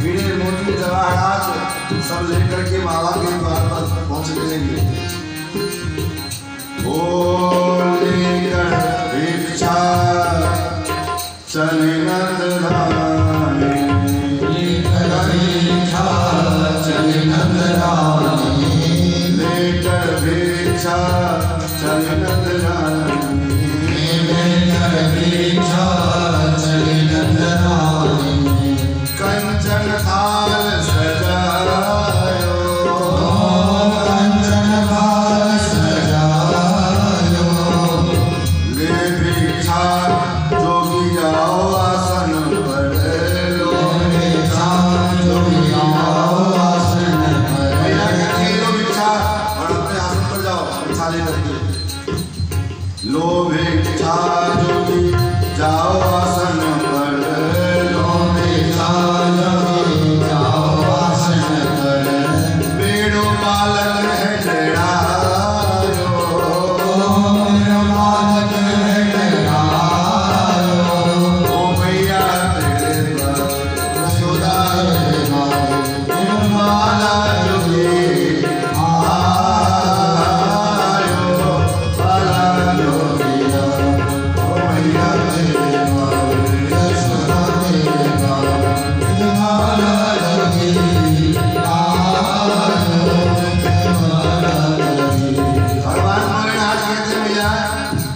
हीरे मोती जवाहरात सब लेकर के बाबा के द्वार पर पहुंच गए। ओ लेकर भिक्षा चले नंदरानी, लेकर भिक्षा चले नंदरानी, लेकर भिक्षा चले नंदरानी, लेकर भिक्षा चले नंदरानी। कंचन थाल सजायो, कंचन थाल सजायो, ले भिक्षा जोगी जाओ आसन पर लो, भिक्षा जोगी जाओ आसन पर। भैया कहते हैं लो भिक्षा और अपने आसन पर जाओ भिक्षा लेकर के। लो भिक्षा जोगी जाओ आसन पर, लो भिक्षा जोगी जाओ आसन पर। बेड़ो बालक है डरायो, बेड़ो बालक है डरायो, ओ मैया तेरे पर यशोदा रे मायो, माला जोगी आयो, बाला जोगिया, ओ मैया तेरे मायो, यशोदा तेरे मायो, माला जोगी आयो, माला जोगी। भगवान भोलेनाथ कहते हैं भैया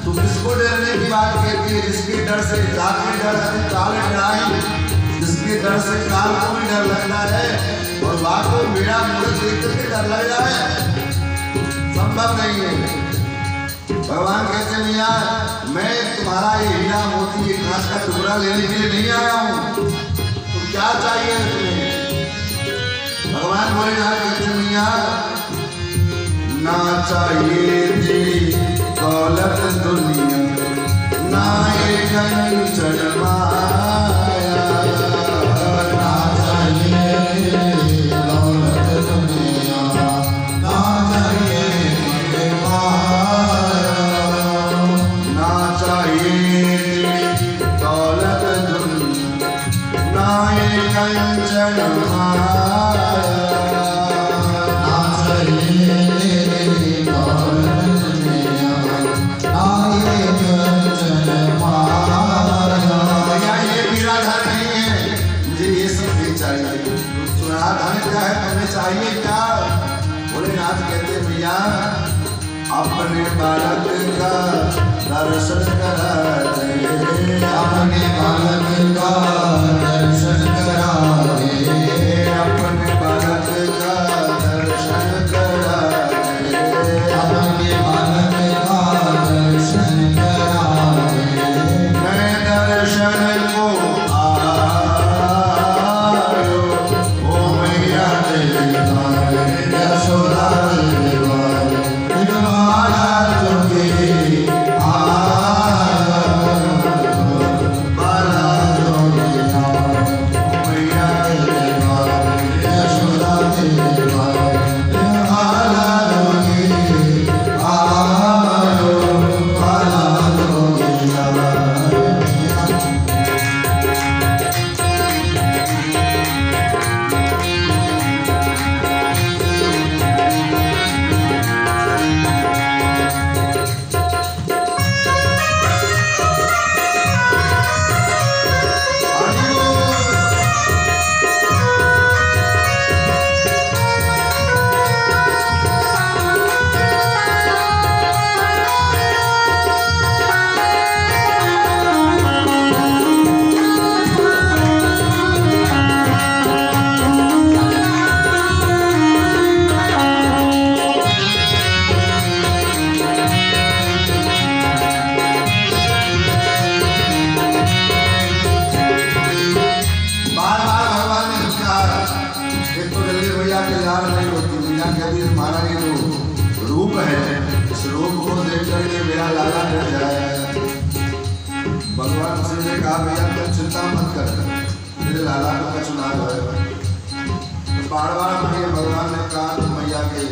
तू किसको डरने की बात कहती है? जिसके डर से काल में डर है, काल डराई, जिसके डर से काल को भी डर लगता है और बात को मेरा मूर्त देख करके डर लग जाए, संभव नहीं है। भगवान कहते हैं भैया मैं तुम्हारा ये हीरा मोती ये कांच का टुकड़ा लेने के लिए नहीं आया हूँ, तो क्या चाहिए तुम्हें? भगवान भोलेनाथ कहते हैं भैया ना चाहिए तेरी दौलत दुनिया, ना ये कंचन माया, ना चाहिए तेरी दौलत दुनिया, ना चाहिए तेरी माया, ना चाहिए तेरी दौलत दुनिया, ना ये कंचन माया, ना चाहिए तेरी दौलत दुनिया, ना ये कंचन माया। भैया ये मेरा धन नहीं है, मुझे ये सब नहीं चाहिए। तुम्हारा धन क्या है, तुम्हें चाहिए क्या? भोलेनाथ कहते हैं भैया अपने बालक का दर्शन करा दे, अपने बालक का दर्शन करा दे, अपने बालक का दर्शन करा दे, अपने बालक का दर्शन करा दे। मैं दर्शन को आयो, ओ मैया तेरे द्वार, यशोदा तेरे द्वार, माला जोगी आयो, बाला जोगी आयो, मैया तेरे द्वार, यशोदा तेरे द्वार, माला जोगी आयो, बाला जोगी आयो। तुम्हारा ये जो रूप है, इस रूप को देख करके मेरा लाला डर जाएगा। भगवान शिव ने कहा भैया तुम चिंता मत कर, मेरे लाला का चुनाव है। तो बार बार भगवान ने कहा तो मैया के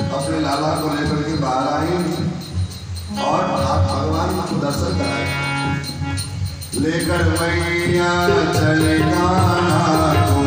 अपने लाला को लेकर के बाहर आई और आप भगवान को दर्शन कराए। लेकर मैया चले कान्हा को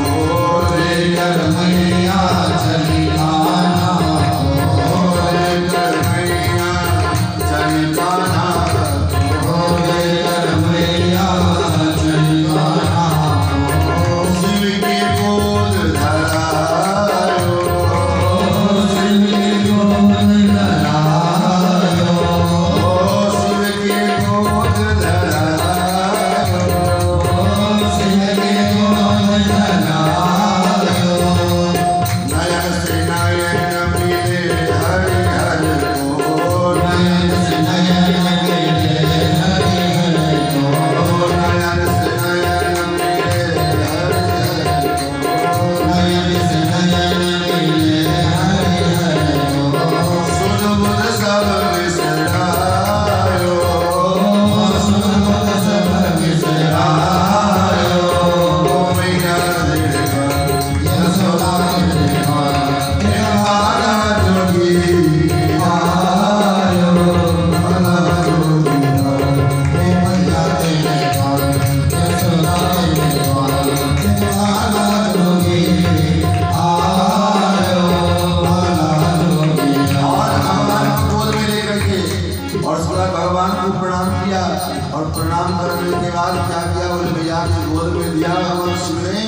सुने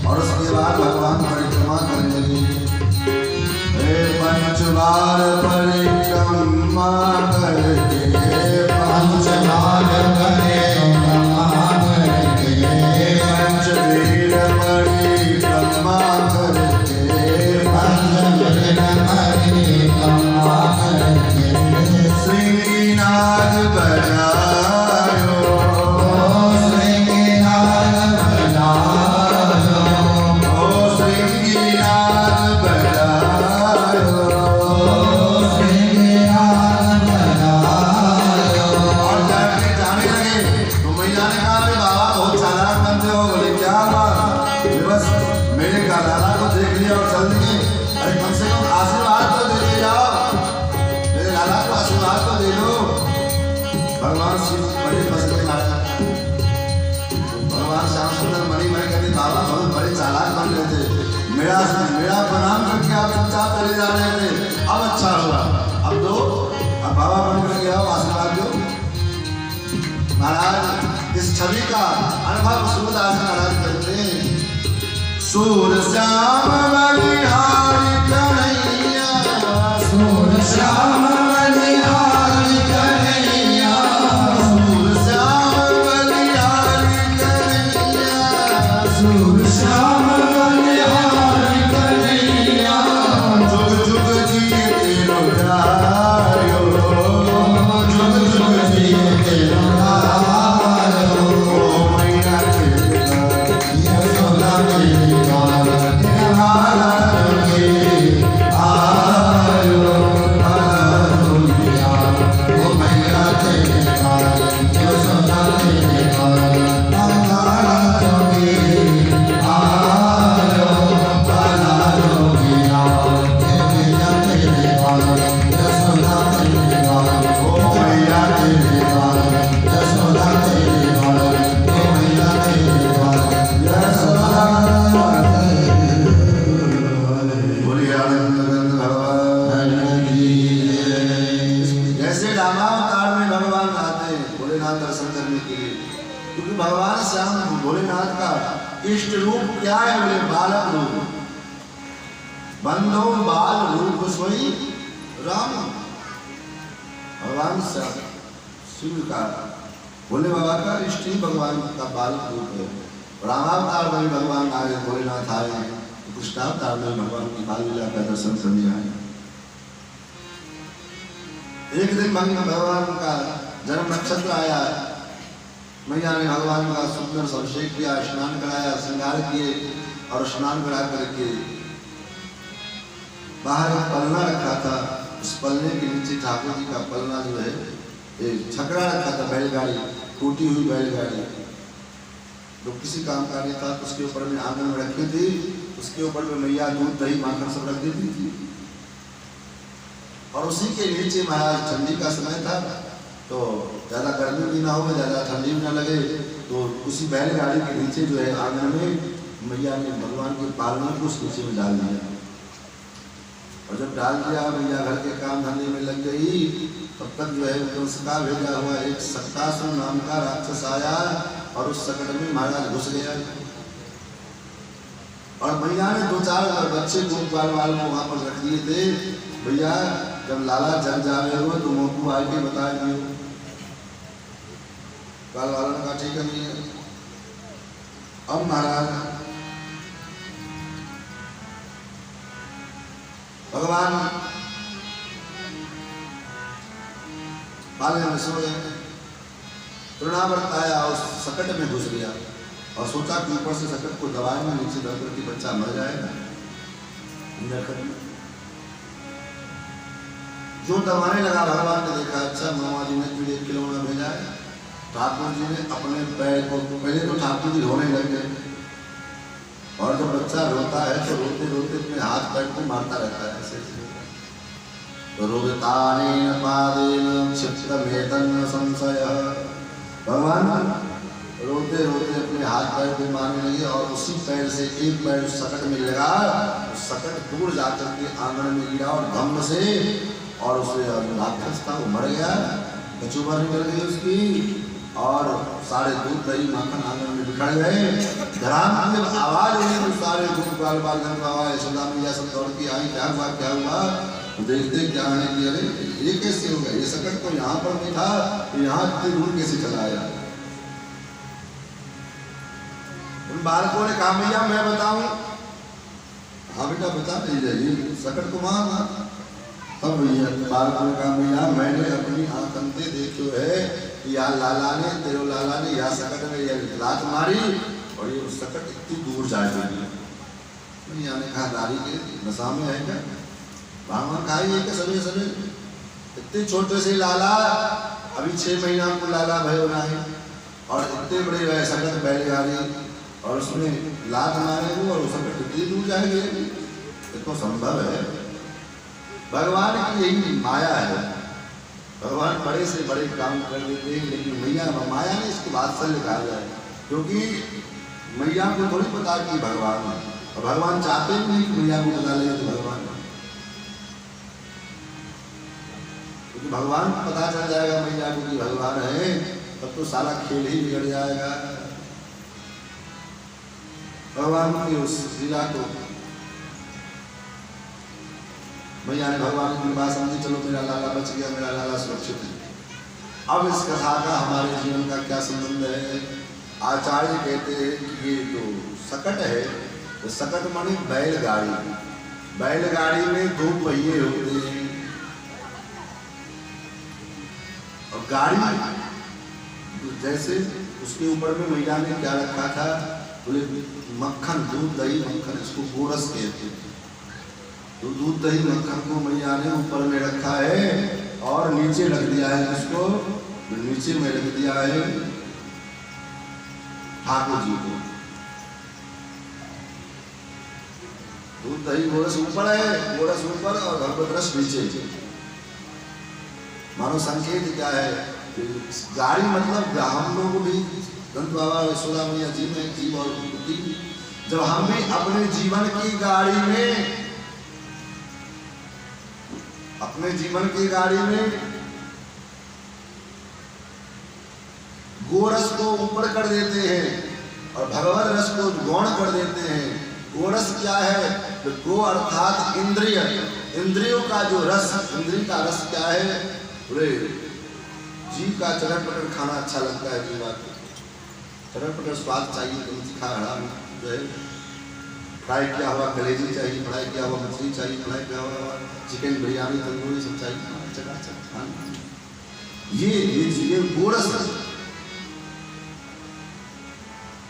और उसके बाद भगवान परिक्रमा करने लगे। पंचबार परिक्रमा करके पंचबार परिक्रमा करके पंचवीर परिक्रमा करके पंचवीर परिक्रमा करके श्रृंगनाद बजायो श्रृंगनाद बजायो ओ श्रृंगनाद बजायो श्रृंगनाद बजायो। और जाने लगे तो मैया ने कहा अरे बाबा बहुत चालाक बनते हो। बोले क्या हुआ? बस मेरे लाला को देख लिया और चल दिए। अरे कम से कम आशीर्वाद तो दे जाओ, मेरे लाला को आशीर्वाद तो दे दो। भगवान शिव बड़े पसंद के महाराज भगवान श्याम सुंदर मणि मैं कहते बाबा बहुत बड़े चालाक बन रहे थे, मेरा प्रणाम करके आप चुपचाप चले जा रहे थे। अब अच्छा हुआ, अब दो, अब बाबा बन करके आओ, आशीर्वाद दो। महाराज इस छवि का अनुभव सूरदास महाराज करते हैं। सूर श्याम बलिहारी कन्हैया सूर श्याम बलिहारी कन्हैया सूर श्याम बलिहारी कन्हैया सूर श्याम बलिहारी कन्हैया जुग जुग जिए तेरो जायो जुग जुग जिए तेरो जायो। ओ मैया तेरा यशोदा तेरी भगवान श्याम भोलेनाथ का इष्ट रूप क्या है? बोले बालक रूप, बंधो बाल रूप सोई राम। भगवान श्याम शिव का भोले बाबा का इष्ट ही भगवान का बालक रूप है। रामावतार में भगवान आए, भोलेनाथ आए, कृष्णावतार में भगवान की बाल लीला का दर्शन करने आए। एक दिन भगवान का जन्म नक्षत्र आया, मैया ने भगवान का सुंदर से अभिषेक किया, स्नान कराया, श्रृंगार किए और स्नान करा करके बाहर एक पलना रखा था। उस पलने के नीचे ठाकुर जी का पलना जो है एक छकड़ा रखा था, बैलगाड़ी, टूटी हुई बैलगाड़ी जो किसी काम का नहीं था। उसके ऊपर में आंगन में रखी थी, उसके ऊपर में मैया दूध दही माखन सब रख देती थी। और उसी के नीचे महाराज ठंडी का समय था, तो ज़्यादा गर्मी भी ना हो, ज़्यादा ठंडी भी ना लगे, तो उसी बैलगाड़ी के नीचे जो है आंगन में मैया ने भगवान के पालने को उस नीचे में डाल दिया। और जब डाल दिया, मैया घर के काम धंधे में लग गई, तब तक जो है उसका भेजा हुआ एक सक्तासुर नाम का राक्षस आया और उस सकट में महाराज घुस गया। और मैया ने 2-4 बच्चे गोपाल वाल को वहाँ पर रख दिए थे। भैया जब लाला जग जावे हो तो मोकू आके बता दियो। काल वाला ने कहा ठीक है नहीं है। अब महाराज भगवान पाले में सोए, तृणावर्त आया और सकट में घुस गया और सोचा कि ऊपर से सकट को दबाएंगे, नीचे दबकर कि बच्चा मर जाएगा। जो दबाने लगा, भगवान ने देखा अच्छा मामा जी ने पीड़े खिलौना भेजा है। ठाकुर जी ने अपने पैर को, पहले तो ठाकुर जी रोने लग गए, और जब बच्चा रोता है तो रोते रोते अपने हाथ पैर को मारता रहता है ऐसे। तो रोदतानेन पादेन क्षिप्तमेतन्न संशयः। भगवान रोते रोते अपने हाथ पैर को मारने लगे और उसी पैर से एक पैर उस सकट में लगा, उस सकट दूर जाकर के आंगन में गिरा और धम्म से, और उसे राक्षस था वो मर गया, कचूबर निकल गई उसकी, और सारे दूध दही माखन आंगन में बिखर गए। धराम की जब आवाज हुई तो सारे गोपाल बाल गंगा यशोदा मैया सब दौड़ के आई, क्या हुआ क्या हुआ? देखते क्या है कि अरे ये कैसे हो गया, ये सकट तो यहाँ पर नहीं था, यहाँ इतनी दूर कैसे चला आया? उन बालकों ने कहा मैया मैं बताऊं? हाँ बेटा बता दीजिए, सकट को वहां था। तब भैया बालकों ने कहा मैया मैंने अपनी आंखें देखो है या लाला ने तेरो लाला ने या सकट में या लात मारी और ये सकट इतनी दूर जाएगा। मैया ने कहा नारी के नशा में है क्या? भगवान खाई है क्या सभी सभी? इतने छोटे से लाला, अभी 6 महीना को लाला भयो नहीं और इतने बड़े वह सकट बैलगाड़ी और उसमें लात मारे वो और सकट कितनी दूर जाएंगे? ये तो संभव है। भगवान की यही माया है। भगवान बड़े से बड़े काम कर देते हैं, लेकिन मैया माया ने इसको वात्सल्य कहा जाए, क्योंकि मैया को थोड़ी पता कि भगवान है और भगवान चाहते भी नहीं कि मैया को पता लगे तो भगवान है, क्योंकि भगवान को पता चल जाएगा मैया को कि भगवान है तब तो सारा खेल ही बिगड़ जाएगा। भगवान की उस लीला को मैया ने भगवान की कृपा समझी, चलो मेरा लाला बच गया, मेरा लाला सुरक्षित है। अब इस कथा का हमारे जीवन का क्या संबंध है? आचार्य कहते हैं कि ये जो सकट है, तो सकट माने बैलगाड़ी। बैलगाड़ी में 2 पहिए होते हैं और गाड़ी जैसे उसके ऊपर में मैया ने क्या रखा था? बोले मक्खन, दूध दही मक्खन, इसको गोरस कहते हैं। तो दूध दही मक्खन को मैया ने ऊपर में रखा है और नीचे रख दिया है, उसको नीचे में रख दिया है ठाकुर जी को। दूध दही गोरस ऊपर है, गोरस ऊपर और भगवत रस नीचे। मानो संकेत क्या है? गाड़ी मतलब हम लोग भी दंत बाबा यशोदा मैया जी में जीव और बुद्धि, जब हमें अपने जीवन की गाड़ी में, अपने जीवन की गाड़ी में गोरस को ऊपर कर देते हैं और भगवत रस को गौण कर देते हैं। गोरस क्या है? तो गो अर्थात इंद्रिय, इंद्रियों का जो रस, इंद्रिय का रस क्या है? पूरे जीव का चटर पटर खाना अच्छा लगता है, जीवा को चटर पटर स्वाद चाहिए, तो तीखा हरा जो है फ्राई किया हुआ कलेजी चाहिए, फ्राई किया हुआ मछली चाहिए, फ्राई किया हुआ चिकन बिरयानी तंदूरी सब चाहिए, चकाचक खाना। ये गोरस है।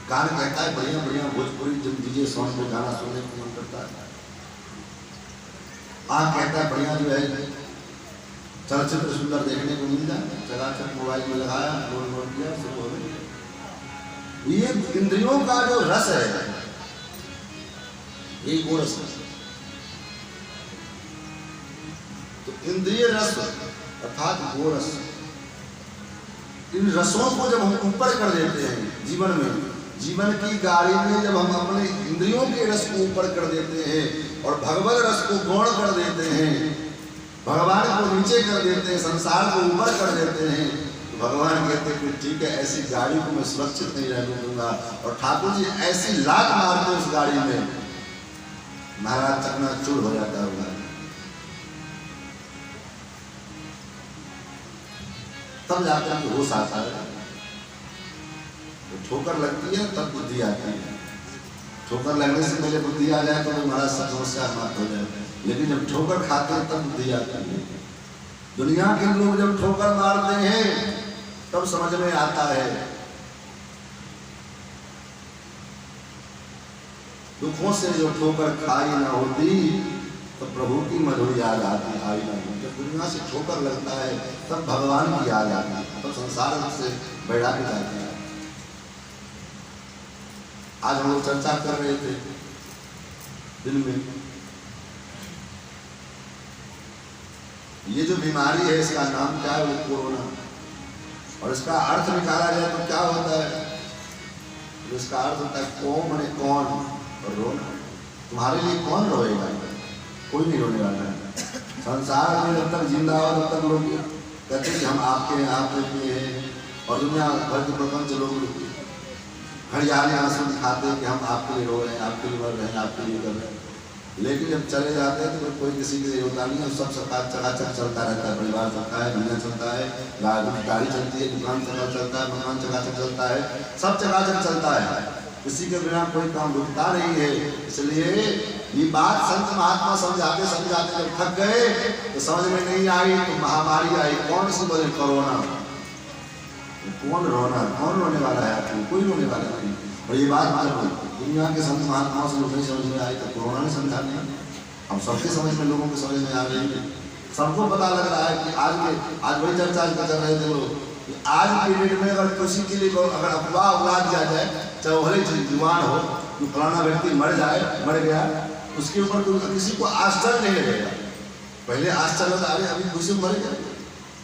गान कहता है बढ़िया बढ़िया भोजपुरी जब डीजे सॉन्ग पे गाना सुनने को मन करता है। कहता है बढ़िया जो है चलचित्र सुंदर देखने को मिल जाए, चकाचक मोबाइल में लगाया, लोड किया, सब हो गया। ये इंद्रियों का जो रस है ये गोरस है। तो इंद्रिय रस अर्थात गोरस, इन रसों को जब हम ऊपर कर देते हैं जीवन में, जीवन की गाड़ी में जब हम अपने इंद्रियों के रस को ऊपर कर देते हैं और भगवत रस को गौण कर देते हैं, भगवान को नीचे कर देते हैं, संसार को ऊपर कर देते हैं, तो भगवान कहते हैं कि ठीक है, ऐसी गाड़ी को मैं सुरक्षित नहीं रहने दूंगा। और ठाकुर जी ऐसी लात मारते उस गाड़ी में, महाराज चकनाचूर हो जाता होगा। तब जाकर के होश आता है। तो ठोकर लगती है तब बुद्धि आती है। ठोकर लगने से पहले बुद्धि आ जाए तो महाराज सब समस्या समाप्त हो जाए, लेकिन जब ठोकर खाते हैं तब बुद्धि आती है। दुनिया के लोग जब ठोकर मारते हैं तब समझ में आता है। दुखों से जो ठोकर खाई ना होती तो प्रभु की मधुर याद आती आई ना। जब दुनिया से ठोकर लगता है तब भगवान की याद आती है, तब संसार से बैठा के जाते हैं। आज हम लोग चर्चा कर रहे थे दिन में, ये जो बीमारी है इसका नाम क्या है? वो कोरोना। और इसका अर्थ निकाला जाए तो क्या होता है? तो इसका अर्थ होता है कौन माने कौन और रोना। तुम्हारे लिए कौन रोएगा? कोई नहीं रोने वाला है। संसार में जब तक जिंदा हो तब तक लोग कहते कि हम आपके हैं, आप हैं, और दुनिया भर के प्रपंच लोग हरियाली आंसू दिखाते कि हम आपके लिए रो रहे हैं, आपके लिए मर रहे हैं, आपके लिए कर रहे हैं। लेकिन जब चले जाते हैं तो कोई किसी के लिए होता नहीं है, सब चकाचक चलता रहता है, परिवार चलता है, धंधा चलता है, गाड़ी चलती है, दुकान चलता है, मकान चकाचक चलता है, सब चकाचक चलता है, किसी के बिना कोई काम रुकता नहीं है। इसलिए ये बात संत महात्मा समझाते समझाते जब थक गए तो समझ में नहीं आई, तो महामारी आई। कौन सी बोले? कोरोना। कौन रोने वाला है? आपको कोई रोने वाला नहीं। और ये बात मतलब दुनिया के संत महात्माओं से नहीं समझ में आई तो कोरोना ने समझा नहीं। अब सबके समझ में, लोगों के समझ में आ रही है, सबको पता लग रहा है कि आज वही चर्चा कर रहे थे लोग, आज की डेट में अगर किसी के लिए अगर अफवाह उड़ा दिया जाए, चाहे भले जुबान हो कि फलाना व्यक्ति मर गया, उसके ऊपर किसी को आश्चर्य नहीं लगेगा। पहले आश्चर्य था, अभी किसी मर गया,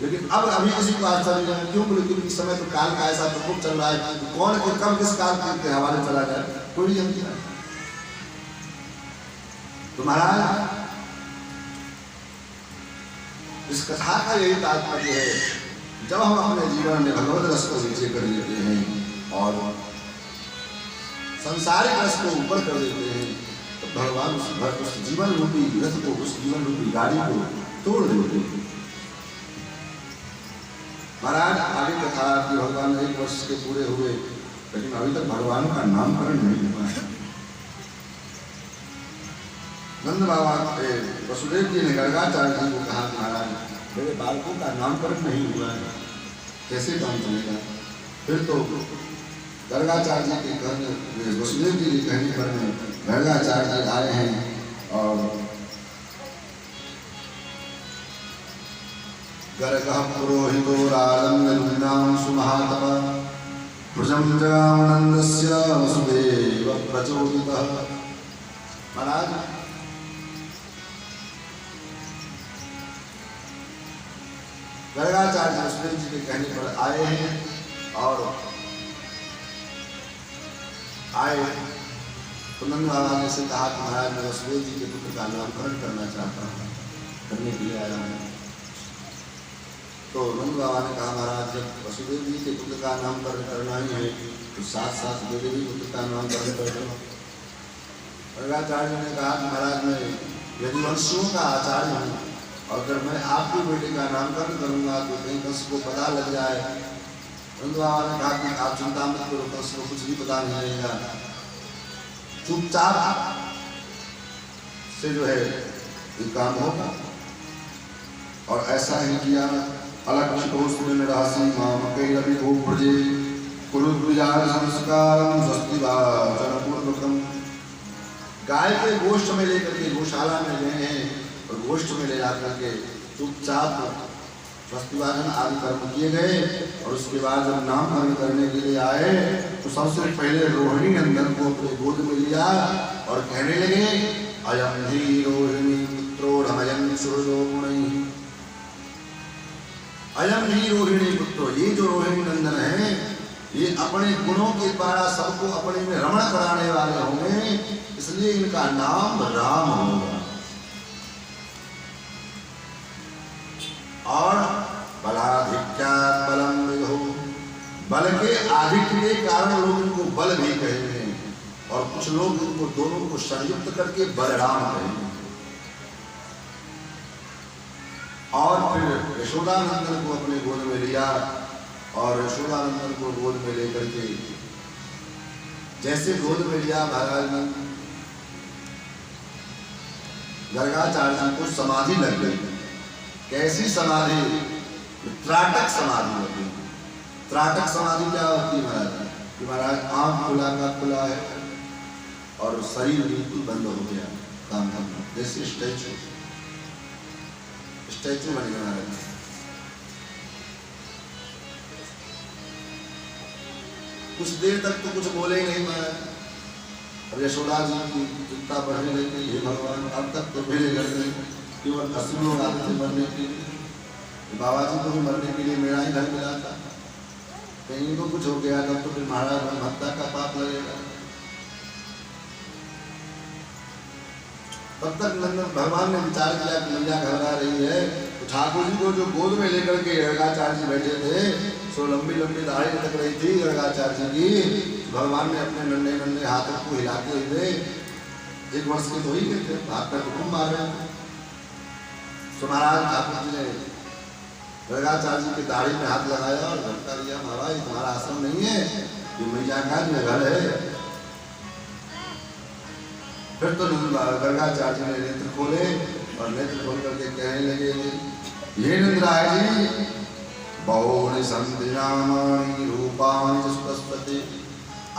लेकिन अब अभी किसी को आश्चर्य नहीं। क्यों? बोले इस समय तो काल का ऐसा प्रकोप चल रहा है, कौन कब किस काल के हवाले चला जाए कोई नहीं जानता। तो महाराज इस कथा का यही तात्पर्य है, जब हम अपने जीवन में भगवत रस को नीचे कर लेते हैं और संसारिक रस को ऊपर कर देते हैं, तो भगवान उस जीवन रूपी रथ को, उस जीवन रूपी गाड़ी को तोड़ देते हैं। महाराज आगे कथा कि भगवान 1 वर्ष के पूरे हुए, लेकिन अभी तक भगवान का नामकरण नहीं हुआ है। नंद बाबा वसुदेव जी ने गर्गाचार्य जी को कहा, महाराज मेरे बालकों का नामकरण नहीं हुआ है, कैसे काम चलेगा? फिर तो गर्गाचार्य जी के कहने, वसुदेव जी के कहने पर गर्गाचार्य जी आए हैं और गर्गः पुरोहितो राजन्नाम सुमहातप भुजं जगामनन्दस्य वसुदेव प्रचोदितः। महाराज गर्गाचार्य वसुदेव जी के कहने पर आए हैं और तो नंद बाबा ने से कहा कि महाराज मैं वसुदेव जी के पुत्र का नामकरण करना चाहता हूँ, करने के लिए आया हूँ। तो नंद बाबा ने कहा, महाराज जब वसुदेव जी के पुत्र का नामकरण करना ही है तो साथ साथ मेरे भी पुत्र का नामकरण कर दो। गर्गाचार्य ने कहा कि महाराज मैं यदुवंशियों का आचार्य हूँ और अगर मैं आपके बेटे का नामकरण करूँगा तो कहीं कंस को पता लग जाए। नंद बाबा ने कहा कि आप चिंता मत करो, कंस को कुछ भी पता नहीं लगेगा, चुपचाप से जो है ये काम होगा। और ऐसा ही किया। अलक्षोस्मिन् राशि मामकैरपि गोप्रजे कुरुद्विजार संस्कारं स्वस्तिवाचनपूर्वकम्। गाय के गोष्ठ में लेकर के गौशाला में गए हैं और गोष्ठ में ले जाकर के चुपचाप स्वस्तिवाचन आदि कर्म किए गए। और उसके बाद जब नामकरण करने के लिए आए तो सबसे पहले रोहिणी नंदन को अपने गोद में लिया और कहने लगे, अयम हि रोहिणी पुत्रो रमयन् सुरजो गुणैः। अयम ही रोहिणी पुत्रो, ये जो रोहिणी नंदन है ये अपने गुणों के द्वारा सबको अपने में रमण कराने वाले होंगे, इसलिए इनका नाम राम होगा। और बलाधिक्यात् बलम विदुः, बल के आधिक्य के कारण लोग इनको बल भी कहेंगे और कुछ लोग इनको दोनों को संयुक्त करके बलराम कहेंगे। और फिर यशोदानंदन को अपने गोद में लिया और यशोदानंदन को गोद में लेकर के जैसे गोद में लिया महाराज ने गर्गाचार्य जी को समाधि लग गई। कैसी समाधि? त्राटक समाधि होती है। त्राटक समाधि क्या होती है महाराज? कि महाराज आंख खुला का खुला है और शरीर बिल्कुल बंद हो गया काम करना, जैसे स्टैचू बन गया महाराज। कुछ देर तक तो कुछ बोले ही नहीं महाराज। अब यशोदा जी की चिंता बढ़ने लगी, हे भगवान अब तक तो मेरे घर में केवल 80 लोग आते थे मरने के लिए, बाबा जी को भी मरने के लिए मेरा ही घर मिला था, कहीं को कुछ हो गया तब तो फिर महाराज हत्या का पाप लगेगा। तब तक नंदन भगवान ने विचार किया कि मैया घबरा रही है, तो ठाकुर जी को जो गोद में लेकर के गर्गाचार्य जी बैठे थे, सो लंबी लंबी दाढ़ी लटक रही थी गर्गाचार्य जी की, भगवान ने अपने नन्हे नन्हे हाथों को हिलाते हुए, 1 वर्ष के तो ही गए थे, हाथ पर हुक्म मार रहे थे। तो महाराज ठाकुर जी ने गर्गाचार्य जी की दाढ़ी में हाथ लगाया और झटका दिया, महाराज ये तुम्हारा आश्रम नहीं है, ये मैया का घर है। फिर तो गर्गाचार्य जी ने नेत्र खोले और नेत्र खोल करके कहने लगे, ये निंद्राय जी बहुनि सन्ति नामानि रूपाणि च सुतस्पते,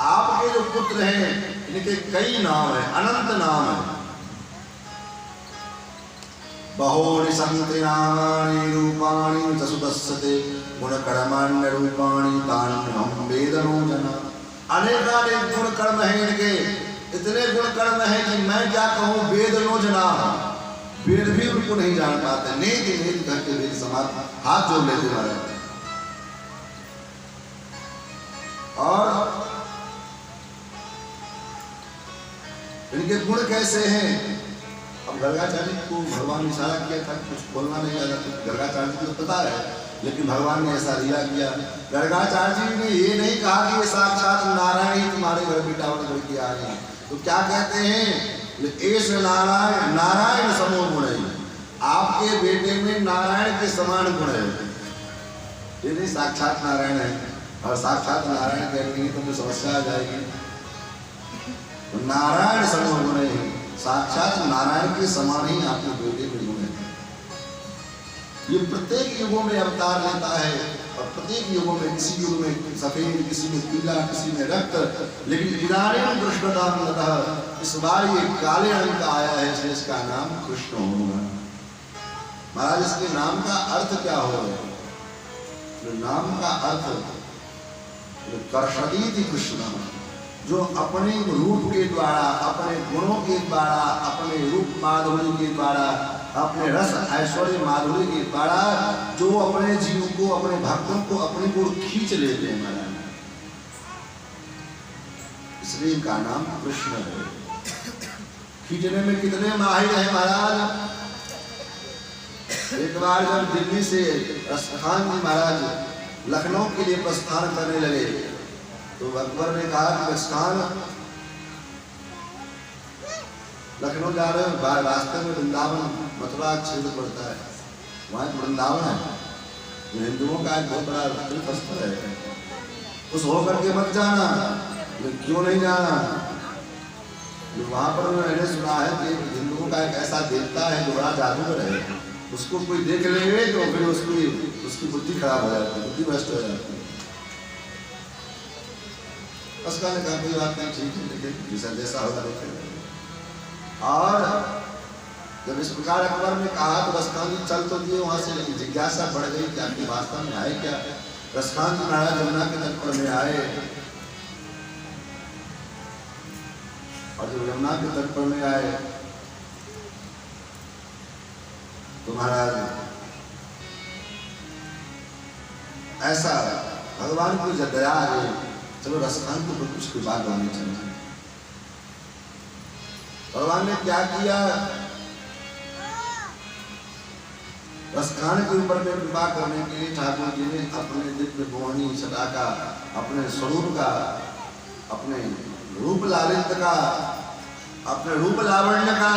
आपके जो पुत्र हैं इनके कई नाम हैं, अनंत नाम हैं। बहुनि सन्ति नामानि रूपाणि च सुतस्पते गुणकर्माण्य रूपाणि तान्यहं वेद नो जना, अनेकानेक गुण कर्म हैं इनके, इतने गुण कर्म हैं कि मैं क्या कहूँ, वेद नो जना, वेद भी उनको नहीं जान पाते। नेति नेति करके वेद समाप्त हाथ जोड़ लेते महाराज। और इनके गुण कैसे हैं? अब गर्गाचार्य को भगवान ने इशारा किया था, कुछ बोलना नहीं आता, तो गर्गाचार्य को तो पता है, लेकिन भगवान ने ऐसा लीला किया। गर्गाचार्य जी ने ये नहीं कहा कि ये साक्षात नारायण ही तुम्हारे घर बिटावन करके आ रहे हैं, तो क्या कहते हैं, एष नारायण नारायण समो गुण है, आपके बेटे में नारायण के समान गुण है। ये नहीं साक्षात नारायण है, और साक्षात नारायण कहेंगे तो मुझे समस्या आ जाएगी। तो नारायण समो गुण है, साक्षात नारायण के समान ही आपके बेटे में गुण है। ये प्रत्येक युगों में अवतार लेता है, और प्रत्येक युगों में, किसी युग में सफेद, किसी में पीला, किसी में रक्त, लेकिन इदानीं कृष्णदाम, इस बार ये काले रंग का आया है, इसलिए इसका नाम कृष्ण होगा। महाराज इसके नाम का अर्थ क्या हो? नाम का अर्थ कर्षदीति कृष्ण, जो अपने रूप के द्वारा, अपने गुणों के द्वारा, अपने रूप माधुर्य के द्वारा, अपने रस ऐश्वर्य माधुर्य के द्वारा जो अपने जीव को, अपने भक्तों को अपनी ओर खींच लेते हैं महाराज, इसलिए इनका नाम कृष्ण है। खींचने में कितने माहिर हैं महाराज। एक बार जब दिल्ली से रसखान जी महाराज लखनऊ के लिए प्रस्थान करने लगे, तो अकबर ने कहा कि रसखान लखनऊ जा रहे हो, रास्ते में वृंदावन मथुरा क्षेत्र पड़ता है, वहाँ वृंदावन है, जो हिंदुओं का एक बहुत बड़ा तीर्थ स्थल है, उस होकर के मत जाना। क्यों नहीं जाना? वहाँ पर मैंने सुना है कि हिंदुओं का एक ऐसा देवता है जो बड़ा जादूगर है, उसको कोई देख लेंगे तो फिर उसकी बुद्धि खराब हो जाती है, बुद्धि भ्रष्ट हो जाती है। उसका ने कहा कोई बात नहीं, ठीक है, लेकिन जैसा जैसा होगा देखेगा। और जब इस प्रकार अकबर ने कहा तो रसखान जी चल तो दिए वहां से, लेकिन जिज्ञासा बढ़ गई कि आपके वास्तव में आए क्या। रसखान जी महाराज यमुना के तट पर में आए, और जब यमुना के तट पर में आए तो महाराज ऐसा भगवान को जब दया आ गई, चलो रसखान के ऊपर कुछ बात होनी चाहिए। भगवान ने क्या किया, रसखान के ऊपर में कृपा करने के लिए ठाकुर जी ने अपने दिव्य मोहनी छटा का, अपने स्वरूप का, अपने रूप लालित्य का, अपने रूप लावण्य का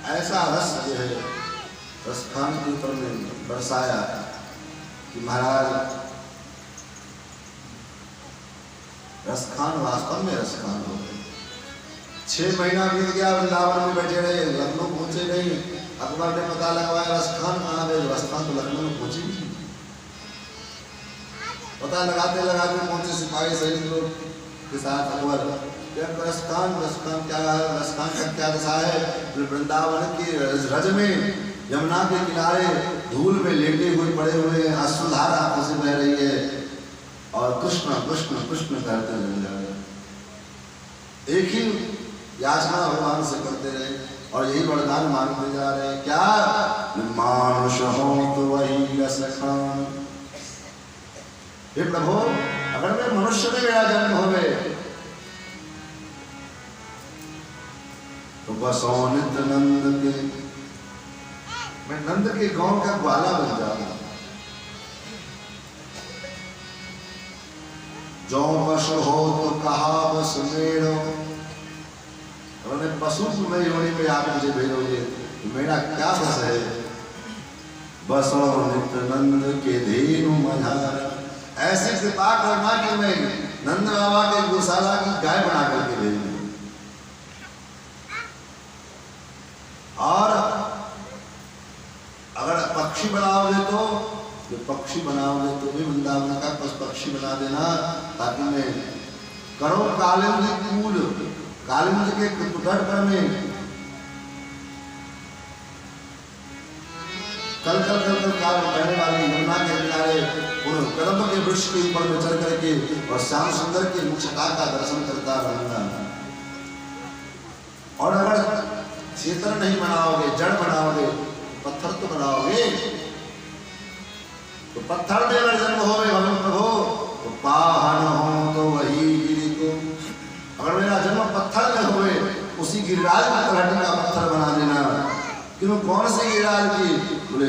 ऐसा रस जो है रसखान के ऊपर में बरसाया कि महाराज रसखान वास्तव में रसखान हो गए। 6 महीना बीत गया, वृंदावन में बैठे रहे, लखनऊ पहुंचे नहीं। अकबर ने पता लगवाया रसखान कहाँ गए, रसखान तो लखनऊ में पहुंची नहीं। पता लगाते लगाते पहुंचे सिपाही सैनिक लोग के साथ अकबर, रसखान रसखान क्या है, रसखान का क्या दशा है। वृंदावन के रज में यमुना के किनारे धूल में लेटे हुए पड़े हुए हैं, अश्रुधारा आंखों से बह रही है, और कृष्ण कृष्ण कृष्ण करते रहे। एक ही याचना भगवान से करते रहे और यही वरदान मांगते जा रहे हैं, क्या मानुष हो तो वही रसखान। हे प्रभु, अगर मैं मनुष्य में मेरा जन्म हो गए तो बसो नित्य नंद के, मैं नंद के गांव का ग्वाला बन जाऊंगा। जो पशु हो तो कहा बस मेड़ो, उन्होंने पशु में योनि में आप मुझे भेजोगे, मेरा क्या बस है। बसो नित्यानंद के धेनु मझार, ऐसी कृपा करना कि मैं नंद बाबा के गौशाला की गाय बना करके भेजूं। और अगर पक्षी बनाओगे तो पक्षी बनाओगे तो भी वृंदावन का पक्षी बना देना, ताकि मैं करो कालिंद कूल, कालिंद के गढ़ पर में कल कल कल कल काल बहने वाली यमुना के किनारे उन कदम के वृक्ष के ऊपर में चढ़ करके और श्याम सुंदर के मुखछटा का दर्शन करता रहूंगा। और अगर चेतन नहीं बनाओगे, जड़ बनाओगे, पत्थर तो बनाओगे, तो पत्थर में अगर जन्म हो भगवान प्रभु तो पाहन हो तो वही गिरी को, अगर मेरा जन्म पत्थर में होवे उसी गिरिराज में तलहटी का पत्थर बना देना। क्यों, कौन से गिरिराज की? बोले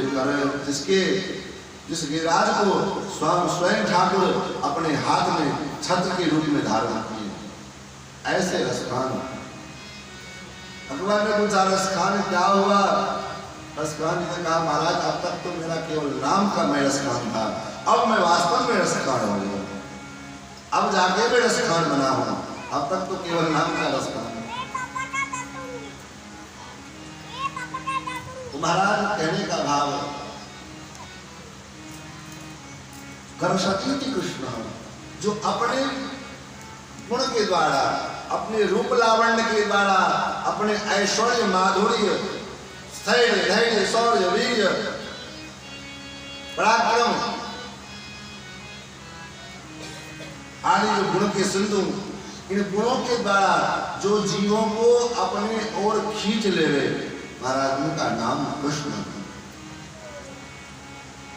जिस गिरिराज को स्वयं ठाकुर अपने हाथ में छत्र के रूप में धारण किए, ऐसे रसखान। अकबर ने पूछा रसखान क्या हुआ? रसखान ने कहा महाराज अब तक तो मेरा केवल नाम का मैं रसखान था, अब मैं वास्तव में रसखान हो गया, अब जाके मैं रसखान बना हूं, अब तक तो केवल नाम का रसखान। तो महाराज कहने का भाव करशक्ति कृष्ण जो अपने गुण के द्वारा, अपने रूप लावण्य के द्वारा, अपने ऐश्वर्य माधुर्य स्थैर्य धैर्य शौर्य वीर्य पराक्रम आदि जो गुण के सिंधु, इन गुणों के द्वारा जो जीवों को अपने ओर खींच ले रहे, महाराज उनका नाम कृष्ण।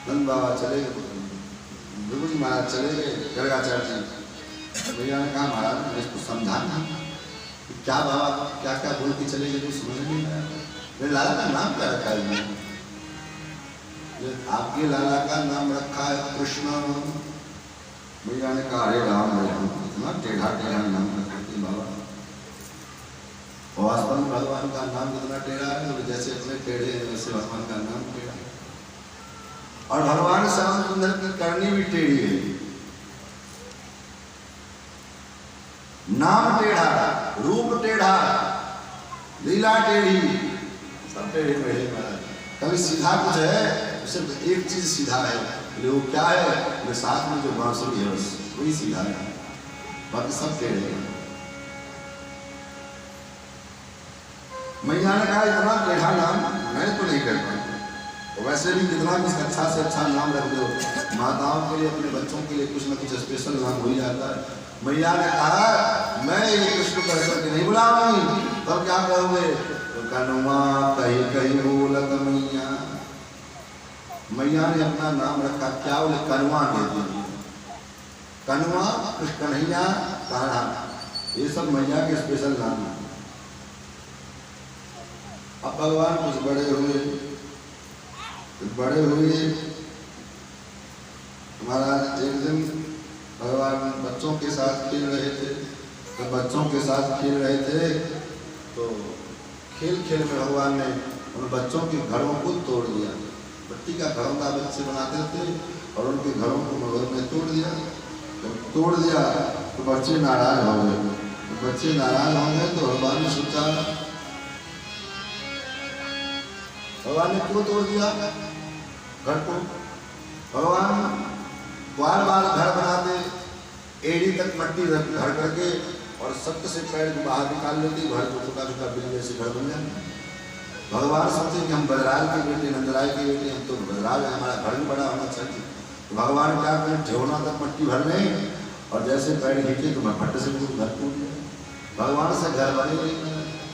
नंद बाबा चले गए, बिल्कुल महाराज चले गए, गर्गाचार्य जी भैया ने कहा महाराज मुझे इसको समझाना क्या बाबा क्या क्या बोल के चले गए, कुछ समझ नहीं आया। मेरे लाला का नाम क्या रखा है? आपके लाला का नाम रखा है कृष्ण। भैया ने कहा अरे राम इतना टेढ़ा टेढ़ा नाम रखते बाबा, वास्तव में भगवान का नाम कितना टेढ़ा है, तो जैसे अपने टेढ़े हैं वैसे भगवान का नाम टेढ़ा है। और भगवान श्याम सुंदर की करनी भी टेढ़ी है, नाम टेढ़ा, रूप टेढ़ा, लीला टेढ़ी, सब टेढ़े मेढ़े महाराज। कभी सीधा कुछ है, सिर्फ एक चीज सीधा है, वो क्या है? मेरे साथ में जो बांसुरी है बस वही सीधा है, बाकी सब टेढ़े हैं। मैया ने कहा इतना टेढ़ा नाम मैं तो नहीं कर पाऊंगा, तो वैसे भी कितना भी अच्छा से अच्छा नाम रख दो, माताओं के लिए अपने बच्चों के लिए कुछ ना कुछ स्पेशल नाम हो ही जाता है। मैया ने कहा मैं ये कृष्ण कह करके नहीं बुलाऊंगी, तब क्या कहोगे? तो कनुआ कहीं कहीं बोलत मैया। मैया ने अपना नाम रखा क्या? बोले कनुआ दे दीजिए, कनुआ, कृष्ण कन्हैया, कान्हा, ये सब मैया के स्पेशल नाम है। अब भगवान कुछ बड़े हुए हमारा एक दिन भगवान बच्चों के साथ खेल रहे थे, तो बच्चों के साथ खेल रहे थे तो खेल खेल में भगवान ने उन बच्चों के घरों को तोड़ दिया। मिट्टी का घरों का बच्चे बनाते थे और उनके घरों को भगवान ने तोड़ दिया। जब तोड़ दिया तो बच्चे नाराज हो गए। तो बच्चे नाराज हो गए तो भगवान ने सोचा भगवान ने क्यों तोड़ दिया घर को? भगवान बार बार घर बनाते, एड़ी तक मट्टी घर करके और सख्त से पैर बाहर निकाल लेते, घर को छोटा छोटा बिल्ली से घर बन जाते। भगवान सोचे कि हम बदराज के बेटे, नंदराय के बेटे, हम तो बदराज है, हमारा घर भी बड़ा होना चाहिए। तो भगवान क्या करें, ठेवना तक मट्टी भर लें और जैसे पैर खींचे तो मैं फट से घर टूट गया। भगवान से घर बने नहीं।